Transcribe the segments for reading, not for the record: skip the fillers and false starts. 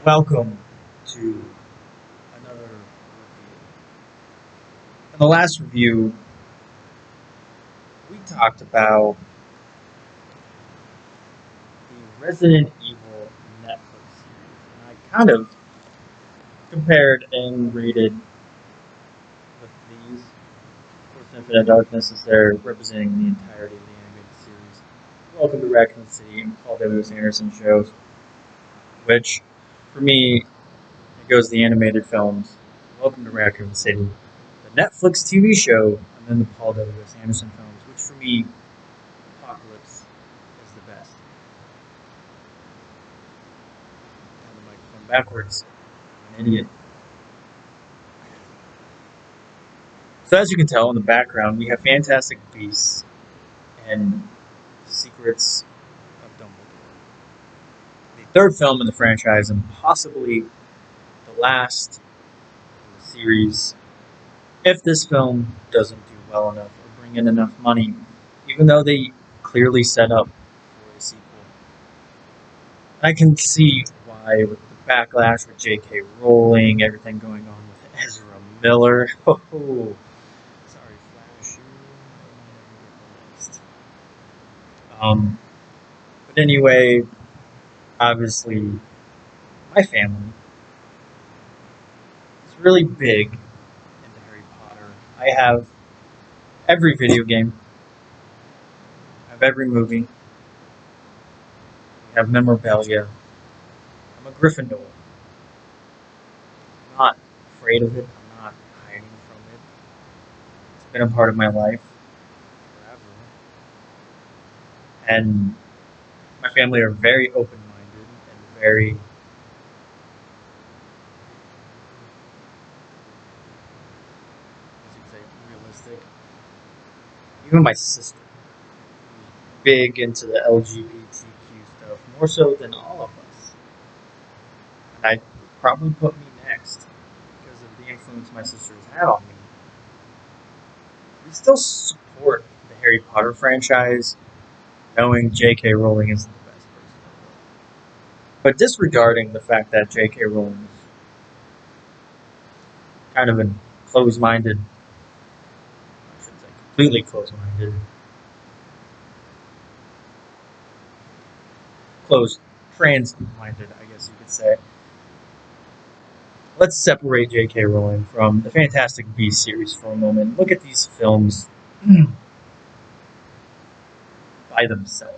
Welcome to another review. In the last review, we talked about the Resident Evil Netflix series, and I kind of compared and rated with these. Of course, Infinite Darkness is there representing the entirety of the animated series. Welcome to Raccoon City and Paul W.S. Anderson shows, which, for me, it goes the animated films. Welcome to Raccoon City, the Netflix TV show, and then the Paul W.S. Anderson films, which for me, Apocalypse is the best. Turn the microphone backwards. I'm an idiot. So as you can tell in the background, we have Fantastic Beasts and Secrets of Dumbledore. The third film in the franchise and possibly the last in the series if this film doesn't do well enough or bring in enough money, even though they clearly set up for a sequel. I can see why with the backlash with J.K. Rowling, everything going on with Ezra Miller. Oh, sorry, Flash. But anyway, obviously, my family is really big into Harry Potter. I have every video game. I have every movie. I have memorabilia. I'm a Gryffindor. I'm not afraid of it. I'm not hiding from it. It's been a part of my life forever. And my family are very open-minded and very realistic. Even my sister, who's big into the LGBTQ stuff, more so than all of us. And I'd probably put me next because of the influence my sister has had on me. We still support the Harry Potter franchise, knowing J.K. Rowling is the best person in the world. But disregarding the fact that J.K. Rowling is kind of a closed-minded, I shouldn't say completely closed-minded, trans-minded, I guess you could say. Let's separate J.K. Rowling from the Fantastic Beasts series for a moment. Look at these films by themselves,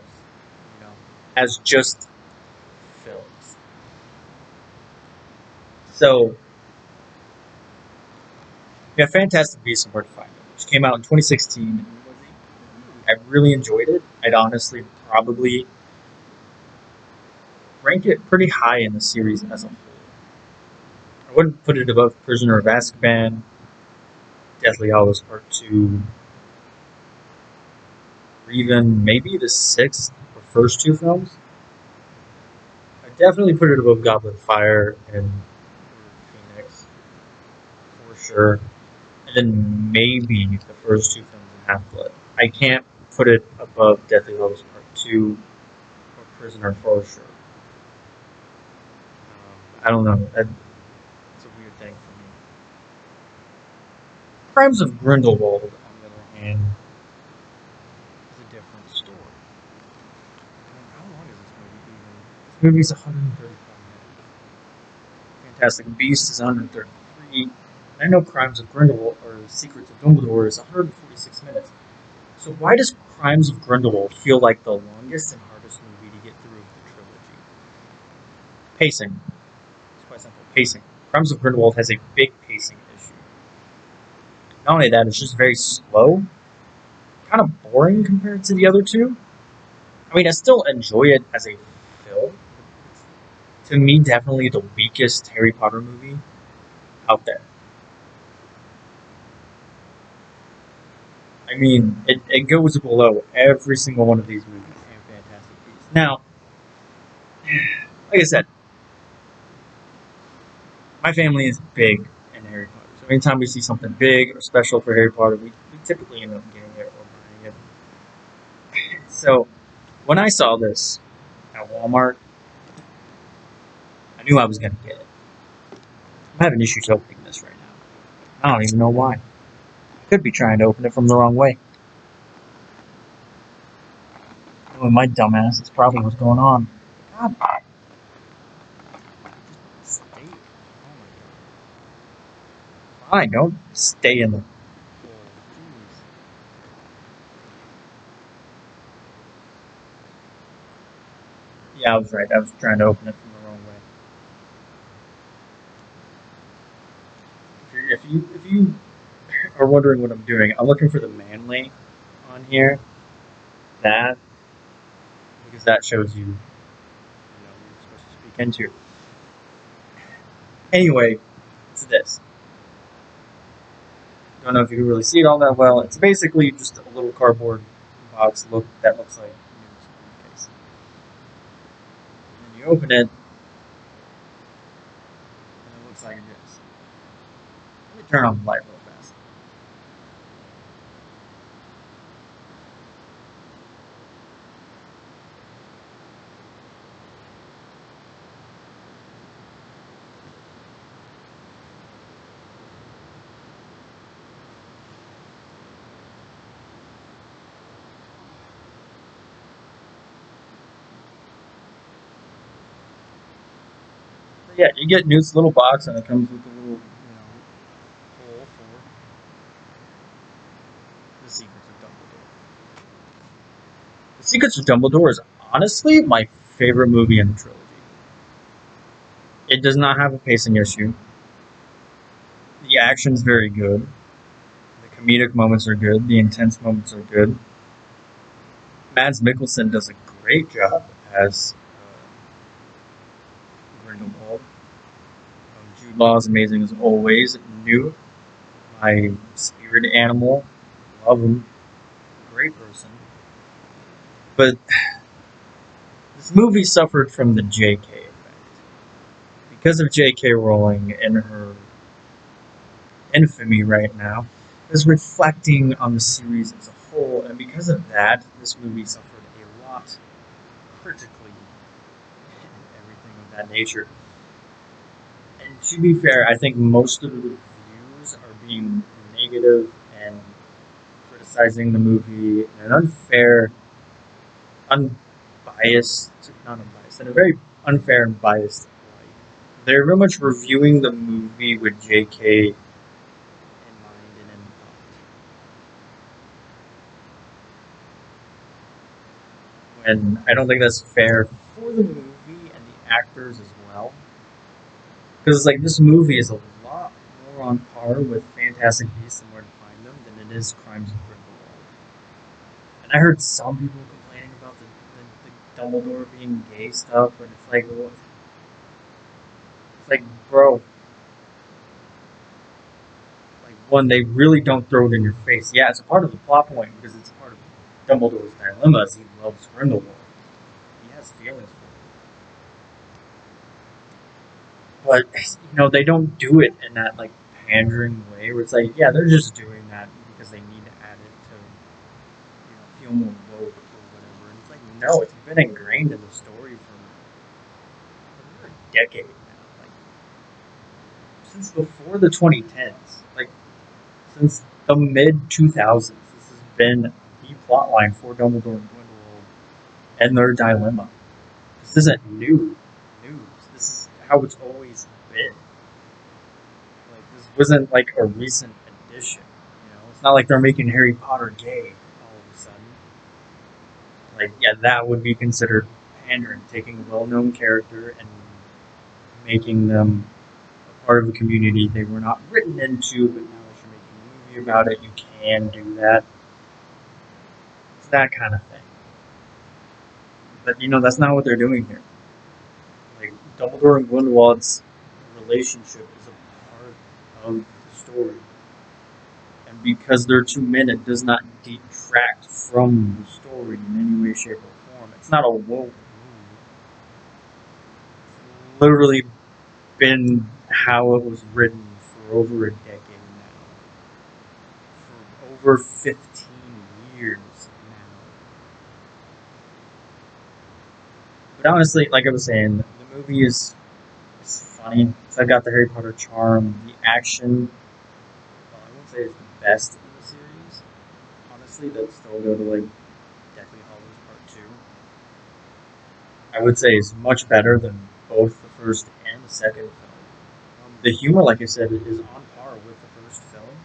as just films. So, we have Fantastic Beasts and Where to Find Them, which came out in 2016. I really enjoyed it. I'd honestly probably rank it pretty high in the series as a whole. I wouldn't put it above Prisoner of Azkaban, Deathly Hallows Part 2, or even maybe the sixth or first two films. I'd definitely put it above Goblet of Fire and Phoenix, for sure. And then maybe the first two films in Half-Blood. I can't put it above Deathly Hallows Part 2 or Prisoner for sure. I don't know. It's a weird thing for me. Crimes of Grindelwald, on the other hand, is a different story. How long is this movie even? This movie's 135 minutes. Fantastic Beasts is 133. I know Crimes of Grindelwald, or Secrets of Dumbledore, is 146 minutes. So why does Crimes of Grindelwald feel like the longest and hardest movie to get through of the trilogy? Pacing. It's quite simple. Pacing. Crimes of Grindelwald has a big pacing issue. Not only that, it's just very slow. Kind of boring compared to the other two. I mean, I still enjoy it as a film. To me, definitely the weakest Harry Potter movie out there. I mean, it goes below every single one of these movies and Fantastic Beasts. Now, like I said, my family is big in Harry Potter. So anytime we see something big or special for Harry Potter, we typically end up getting it or buying it. So when I saw this at Walmart, I I knew I was gonna get it. I'm having issues opening this right now. I don't even know why. I could be trying to open it from the wrong way. Well, my dumbass is probably what's going on. God, just stay. Oh my god. Fine, don't stay in the hole. Jeez. Yeah, I was right. I was trying to open it from the wrong way. If you are wondering what I'm doing, I'm looking for the manly on here. That because that shows you, what you're supposed to speak into. Anyway, it's this. Don't know if you can really see it all that well. It's basically just a little cardboard box that looks like a case. And you open it, and it looks like this. Let me turn on the light real fast. But yeah, you get Newt's little box, and it comes with a little, hole for the Secrets of Dumbledore. The Secrets of Dumbledore is honestly my favorite movie in the trilogy. It does not have a pacing issue. The action's very good. The comedic moments are good. The intense moments are good. Mads Mikkelsen does a great job as Grindelwald. Jude Law is amazing as always. Newt, my spirit animal, love him. Great person. But this movie suffered from the J.K. effect. Because of J.K. Rowling and her infamy right now, is reflecting on the series as a whole, and because of that, this movie suffered a lot critically and everything of that nature. And to be fair, I think most of the reviews are being negative and criticizing the movie in an unfair, unbiased, not unbiased, in a very unfair and biased light. They're very much reviewing the movie with JK in mind and in thought. And I don't think that's fair for the movie and the actors as well. Because like this movie is a lot more on par with Fantastic Beasts and Where to Find Them than it is Crimes of Grindelwald. And I heard some people complaining about the Dumbledore being gay stuff, but it's like, well, it's like, bro, like one, they really don't throw it in your face. Yeah, it's a part of the plot point because it's a part of Dumbledore's dilemma. As he loves Grindelwald, he has feelings for him, but they don't do it in that like pandering way where it's like, yeah, they're just doing that because they need to add it to feel more woke or whatever. And it's like, no, it's been ingrained in the story for a decade now, like since before the 2010s, like since the mid 2000s. This has been the plotline for Dumbledore and Grindelwald and their dilemma. This isn't new news. This is how it's always been. Like this wasn't like a recent addition. It's not like they're making Harry Potter gay all of a sudden. Like, yeah, that would be considered pandering, taking a well-known character and making them a part of a community they were not written into, but now that you're making a movie about it, you can do that. It's that kind of thing. But that's not what they're doing here. Like Dumbledore and Grindelwald's relationship is a part of the story. And because they're two men, it does not detract from the story in any way, shape, or form. It's not a woke move. It's literally been how it was written for over a decade now. For over 15 years now. But honestly, like I was saying, the movie is funny. So I've got the Harry Potter charm. The action, well, I won't say it's the best in the series. Honestly, that'd still go to like Deathly Hallows Part 2. I would say is much better than both the first and the second film. The humor, like I said, is on par with the first film.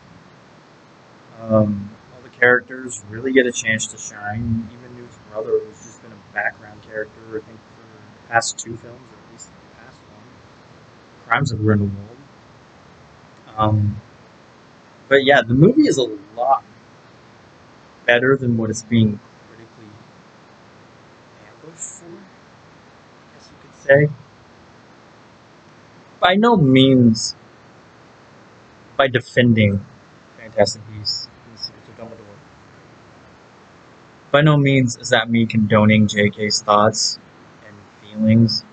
All the characters really get a chance to shine. Even Newt's brother, who's just been a background character, I think, for the past two films, or at least the past one, Crimes of Grindelwald. Um, but yeah, the movie is a lot better than what it's being critically ambushed for, I guess you could say. By no means by defending Fantastic Beasts and the Secrets of Dumbledore. By no means is that me condoning JK's thoughts and feelings.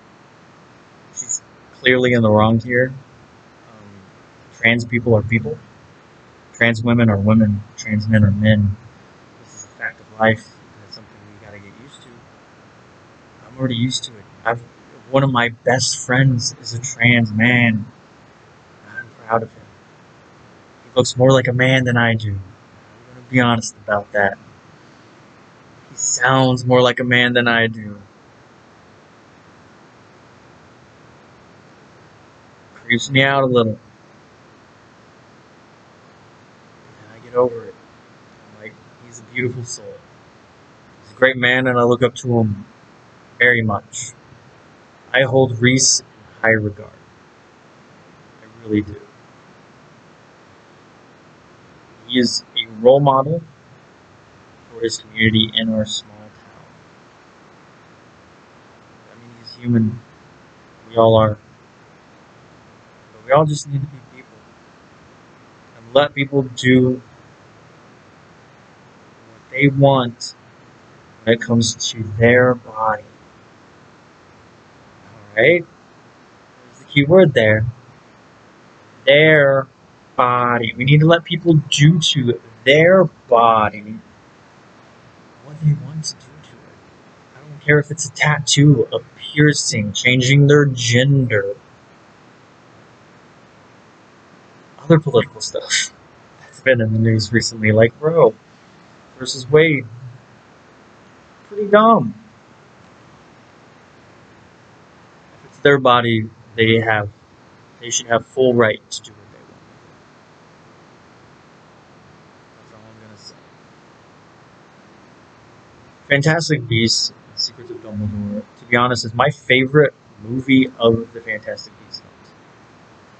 She's clearly in the wrong here. Trans people are people. Trans women are women. Trans men are men. This is a fact of life, and it's something we gotta get used to. I'm already used to it. One of my best friends is a trans man. I'm proud of him. He looks more like a man than I do. I'm gonna be honest about that. He sounds more like a man than I do. Creeps me out a little. And I get over it. I'm like, he's a beautiful soul. He's a great man, and I look up to him very much. I hold Reese in high regard. I really do. He is a role model for his community in our small town. I mean, he's human. We all are. But we all just need to be people. And let people do what they want when it comes to their body. Alright? There's the key word there. Their body. We need to let people do to their body what they want to do to it. I don't care if it's a tattoo, a piercing, changing their gender, other political stuff that's been in the news recently, like Roe versus Wade. Pretty dumb. If it's their body, they should have full right to do what they want. That's all I'm gonna say. Fantastic Beasts: Secrets of Dumbledore, to be honest, is my favorite movie of the Fantastic Beasts films,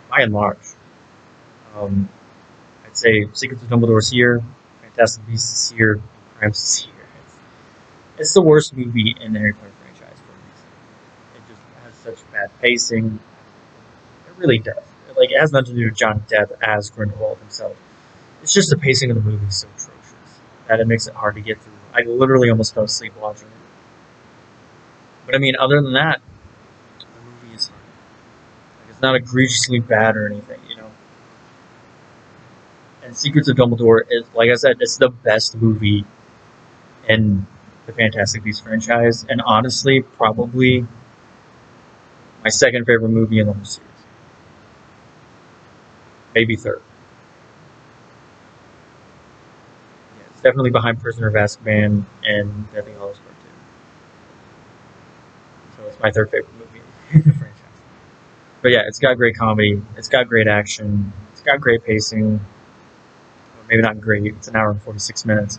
by and large. I'd say Secrets of Dumbledore is here, Fantastic Beasts is here, Crimes is here. It's the worst movie in the Harry Potter franchise for a reason. It just has such bad pacing. It really does. Like, it has nothing to do with Johnny Depp as Grindelwald himself. It's just the pacing of the movie is so atrocious that it makes it hard to get through. I literally almost fell asleep watching it. But I mean, other than that, the movie is fine. Like, it's not egregiously bad or anything, you know? And Secrets of Dumbledore is, like I said, it's the best movie in the Fantastic Beasts franchise, and honestly, probably my second favorite movie in the whole series. Maybe third. Yeah, it's definitely behind Prisoner of Azkaban and Deathly Hallows Part 2. So it's my third favorite movie in the franchise. But yeah, it's got great comedy, it's got great action, it's got great pacing. Well, maybe not great, it's an hour and 46 minutes.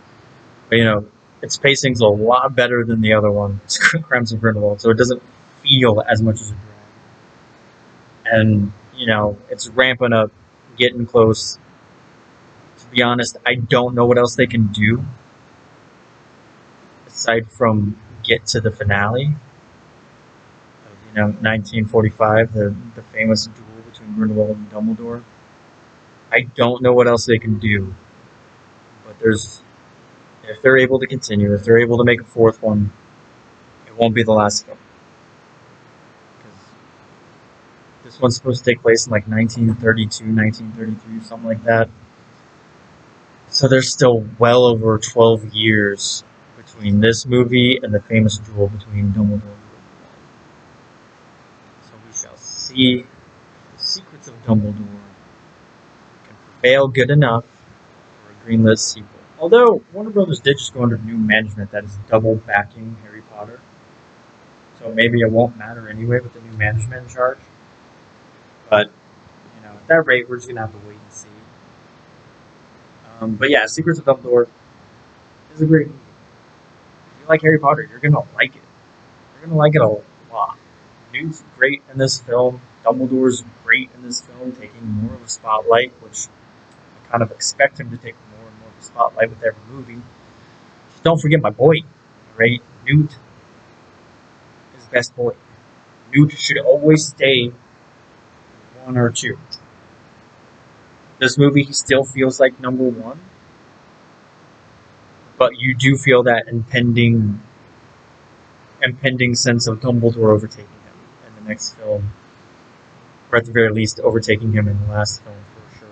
But you know, its pacing's a lot better than the other one. It's Crimes of Grindelwald, so it doesn't feel as much as a drag. And, you know, it's ramping up, getting close. To be honest, I don't know what else they can do aside from get to the finale of, 1945, the famous duel between Grindelwald and Dumbledore. I don't know what else they can do, but if they're able to continue, if they're able to make a fourth one, it won't be the last film. Because this one's supposed to take place in like 1932, 1933, something like that. So there's still well over 12 years between this movie and the famous duel between Dumbledore and Grindelwald. So we shall see. Secrets of Dumbledore can prevail good enough for a greenlit sequel. Although Warner Brothers did just go under new management that is double backing Harry Potter, so maybe it won't matter anyway with the new management in charge. But at that rate, we're just gonna have to wait and see. But yeah, Secrets of Dumbledore is a great movie. If you like Harry Potter, you're gonna like it. You're gonna like it a lot. Newt's great in this film. Dumbledore's great in this film, taking more of a spotlight, which I kind of expect him to take more and more of a spotlight with every movie. Just don't forget my boy, right? Newt is best boy. Newt should always stay 1 or 2. This movie, he still feels like number 1, but you do feel that impending sense of Dumbledore overtaking him in the next film, or at the very least, overtaking him in the last film for sure.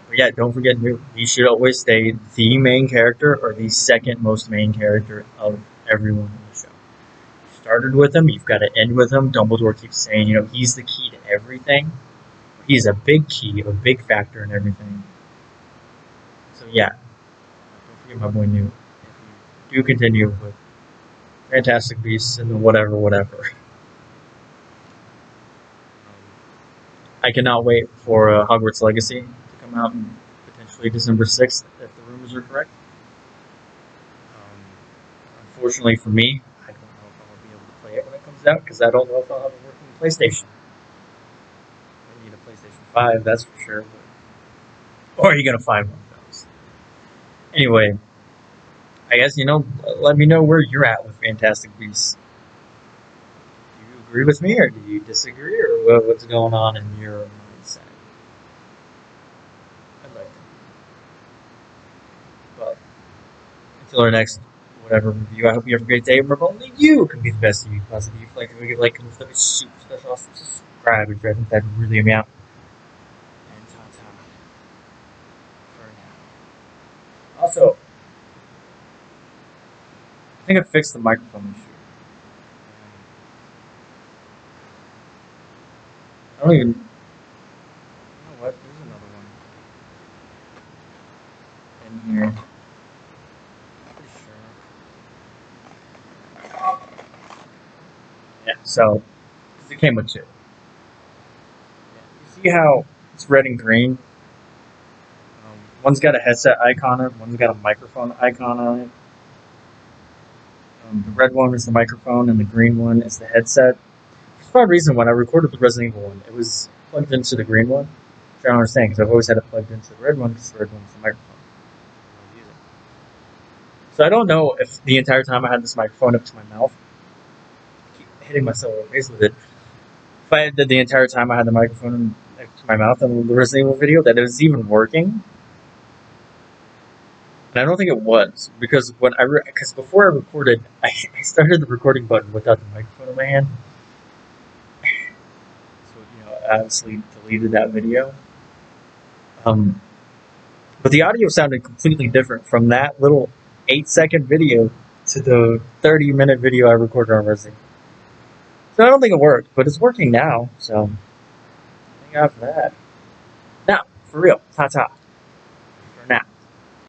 But yeah, don't forget Newt. He should always stay the main character or the second most main character of everyone in the show. You started with him, you've got to end with him. Dumbledore keeps saying, he's the key to everything. He's a big key, a big factor in everything. So yeah, don't forget my boy Newt. If you do continue with Fantastic Beasts and the whatever. I cannot wait for Hogwarts Legacy to come out in potentially December 6th, if the rumors are correct. Unfortunately for me, I don't know if I'll be able to play it when it comes out, because I don't know if I'll have a working PlayStation. I need a PlayStation 5, that's for sure. Or are you going to find one of those? Anyway, I guess, let me know where you're at with Fantastic Beasts. Do you agree with me, or do you disagree, or what's going on in your mindset? I'd like to know. But until our next whatever review, I hope you have a great day. Remember, only you can be the best of you. Possibly, if you like to give like, that'd be super special. Awesome. Subscribe if you think that'd really help me out. And ta-ta for now. Also, I think I fixed the microphone issue. I don't even. You know what? There's another one in here. Pretty sure. Yeah. So, it came with 2. Yeah. You see how it's red and green? One's got a headset icon on it. One's got a microphone icon on it. The red one is the microphone, and the green one is the headset. For some reason, when I recorded the Resident Evil one, it was plugged into the green one, which I don't understand, because I've always had it plugged into the red one, because the red one's the microphone. So I don't know if the entire time I had this microphone up to my mouth, I keep hitting myself in the face with it, if I did the entire time I had the microphone up to my mouth in the Resident Evil video, that it was even working. And I don't think it was, because before I recorded, I started the recording button without the microphone in my hand. So, I obviously deleted that video. But the audio sounded completely different from that little 8-second video to the 30-minute video I recorded on Resident Evil. So I don't think it worked, but it's working now, so thank God for that. Now, for real, ta-ta.